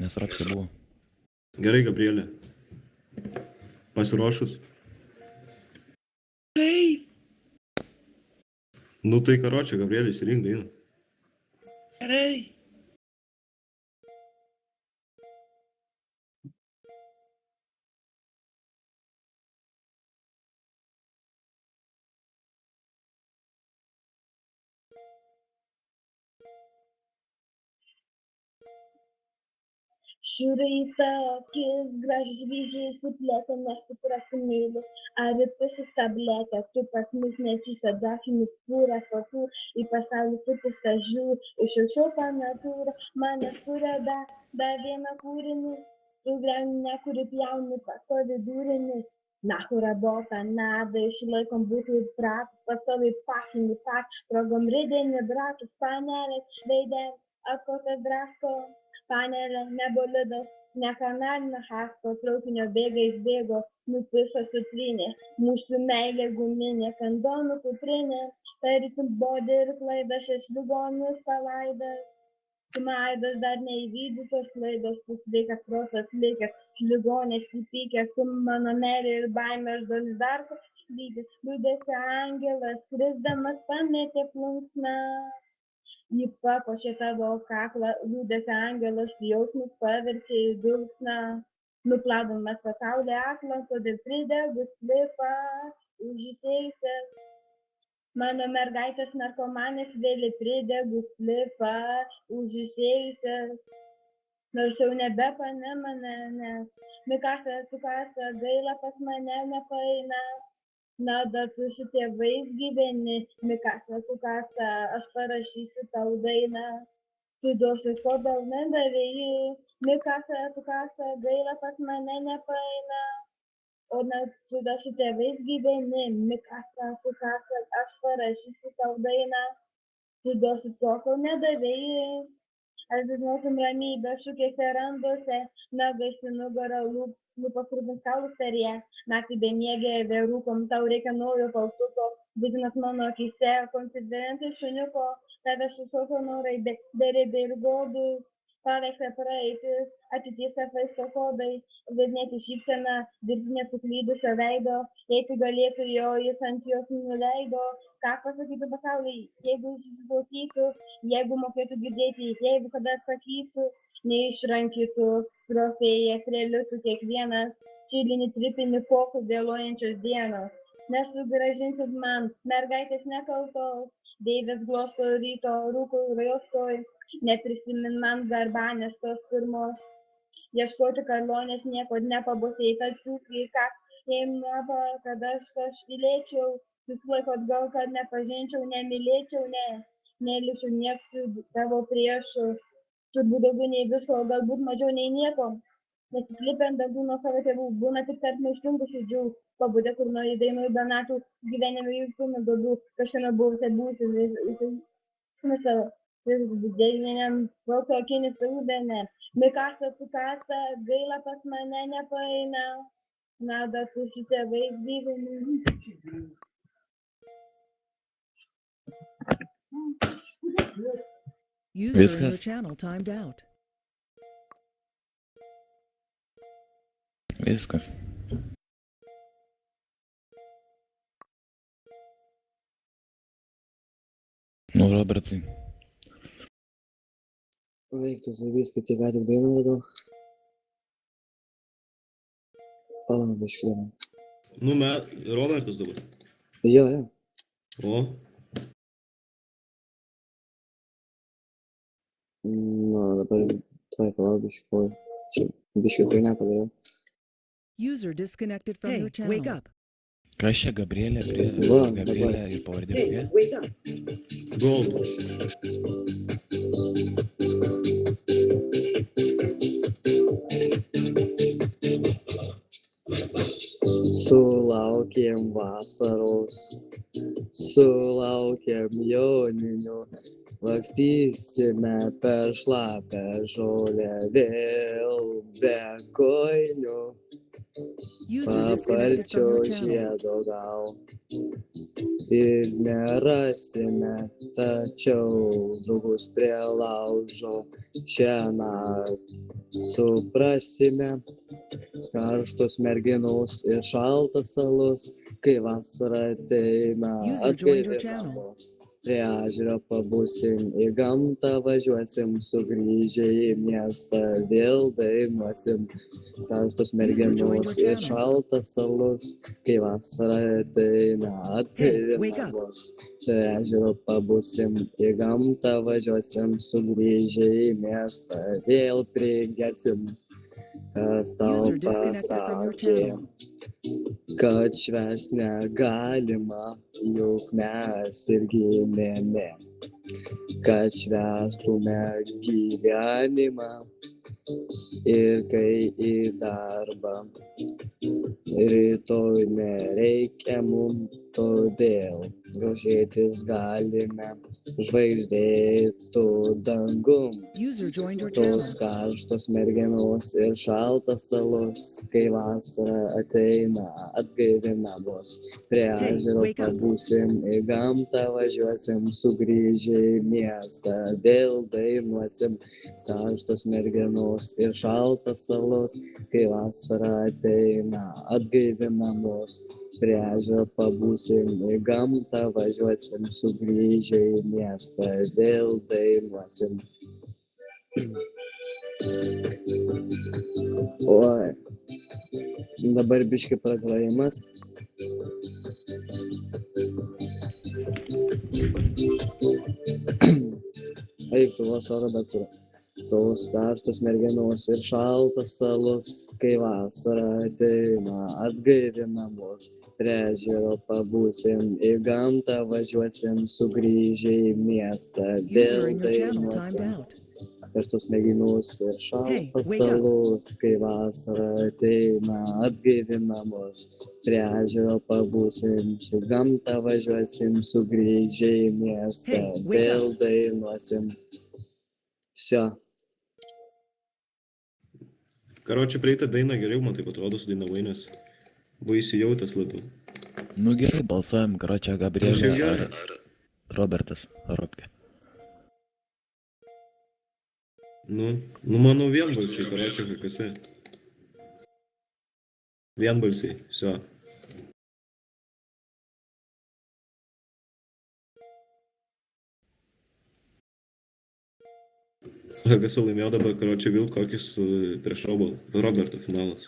nes rapsė buvo. Gerai, Gabrielė. Pasiruošus? Taip. Nu tai karočią, Gabrielė, įsirink dainą. Gerai. Žiūri į tavo akis, gražiai žvilgiai suplėtė, nesuprasi myliu. Abipusis tabletė, tu pas mus neatsisada, finipūra fotų, į pasaulį supista žiūri, iš šiopa natūra, mane kuria dar vieną kūrinį, tu gremne, kuri pjauni pastovi dūrinį. Nahura bota, nada, išlaikom būtų pratus, pastovi pakinį pat, progom ridinį bratus, panelės, veidė, atkotas drasko. Panelė, nebolidas, ne kanalinio hasko, traukinio bėgais bėgo, nupiso sutrinė, mūsų meilė guminė, kandonų kuprinė, tarytum bodė ir klaida, šeš ligonus palaidas, maidas dar neįvydytos laidos, tu sveikas protas likęs, šligonės įpykęs, tu mano meilė ir baimė, aš dar lygis, liūdėsi angelas, krisdamas pametė plunksną. Jį pakošė tavo kaklą, liūdėsi angelas, jausmus paverčia į dulksną. Nuplaudamas pasaulį aklą, todėl pridegus klipą, užžysėjusias. Mano mergaitės narkomanės vėlį pridegus klipą, užžysėjusias. Nors jau nebepane mane, nes Mikasa, tukasa, gaila pas mane nepaeina. Na, dar tu su tėvais gyveni, Mikasa, tukasa, aš parašysiu tau dainą. Tu duosi, kodėl nedavėjai, Mikasa, tukasa, gaila pas mane nepaeina. O na, tu dar su tėvais gyveni, Mikasa, tukasa, aš parašysiu tau dainą. Tu duosi to, ko nedavėjai. Aš žinotum ramybę šukėse randuose, nagasi nugarą lūpas rūbins kaulus taryje, naktį bemiegė vėrūkom, tau reikia naujo paltuko, vizinas mano akise, konfiderentai šuniuko, tave susoko norai, beribė ir godų, paveiksė praeitis, ateities apvaisto kodai, vedinėti šypseną, dirbtinė suklydusio veido, jei tu galėtų jo, jis ant jos nuleido. Ką pasakytų pasauliai, jeigu jis įsiklausytų, jeigu mokėtų girdėti, jei visada atsakytų, neišrankytų, trofėjas realiutų kiekvienas, čilinį tripinį kokų vėluojančios dienos. Nesugrąžinsit man, mergaitės nekaltos, deivės glosto ryto, rūkų rajostoj, neprisimin man garbanės tos pirmos. Ieškoti karlonės nieko nepabosėjai, kad siūskai ką, jei mapa, kad aš kažkilėčiau. Jūs laikot gal, kad nepažinčiau, nemylėčiau, neličiau niekų tavo priešų. Turbūt daugiau nei visko, galbūt mažiau nei nieko. Nesislipiant daugiau nuo savo tėvų, būna tik tarp maištingų širdžių. Pabudę kur nuo įdainų į donatų, gyvenime jų pilna duobių, kažkieno buvusią būsiu. Savo, didėliniam plauko akinis rūbenė. Mikasa, tukasa, gaila pas mane nepaeina. Nada, tu su tėvais gyveni. User in your channel timed out. Viskas. Nu, Robertai. Reiktų sakyti, kad ką tik dainą radau. Palauk, biškėlė. Nu, Robertas dabar. Jo. O? Nu, dabar palauk, biškėlė. Čia biškėlė nepadariau. User disconnected from your channel. Wake up. Kas čia Gabrielė, Gabrielė ir pavardė kokia? Wake up. Gold. Sulaukėm vasaros, sulaukėm joninių, lakstysime per šlapę žolę vėl be kojinių. Paparčio žiedo gal ir nerasime, tačiau draugus prie laužo šiąnakt suprasime, karštos merginos ir šaltas salus, kai vasara ateina User joined your channel. atgaivinamos. Prie ežero pabūsim, į gamtą važiuosim, sugrįžę į miestą, vėl dainuosim. Karštos merginos ir šaltas salus, kai vasara ateina atgaivinamos. Prie ežero pabūsim, į gamtą važiuosim, sugrįžę į miestą, vėl prigersim. Kas tau User disconnected from your pasakė, channel. kad švęst negalima, juk mes ir gimėme, kad švęstume gyvenimą ir kai į darbą. Rytoj nereikia mum, todėl grožėtis galime žvaigždėtų dangum. User joined your channel. Tos karštos merginos ir šaltas salus, kai vasara ateina atgaivinamos. Prie Hey, ežero wake up. pabūsim, į gamtą važiuosim, sugrįžę į miestą, vėl dainuosim. Karštos merginos ir šaltas salus, kai vasara ateina atgaivinamos. Prie ežero pabūsim, į gamtą važiuosim, sugrįžę į miestą, vėl dainuosim. Oi, dabar biški pragrojimas. Eik, tu vos oro daktarą. Tos karštos merginos ir šaltas salus, kai vasara ateina atgaivinamos. Prie ežero pabūsim, į gamtą važiuosim, sugrįžę į miestą, User vėl in your channel timed dainuosim. out. Karštos merginos ir šaltas wake up. salus, kai vasara ateina atgaivinamos. Prie ežero pabūsim, su gamtą važiuosim, sugrįžę į miestą, Hey, wake vėl dainuosim. Всё. Karočią, prieitą dainą geriau, man taip atrodo, sudainavai, nes buvo įsijautęs labiau. Nu gerai, balsuojam, karočią, Šiaip Gabrielė gerai. ar Robertas Ropke. Nu, manau, vienbalsiai, karočią, kas esi. Vienbalsiai, всё. Kas laimėjo dabar, karočią, vėl kokis prieš Roberto finalas.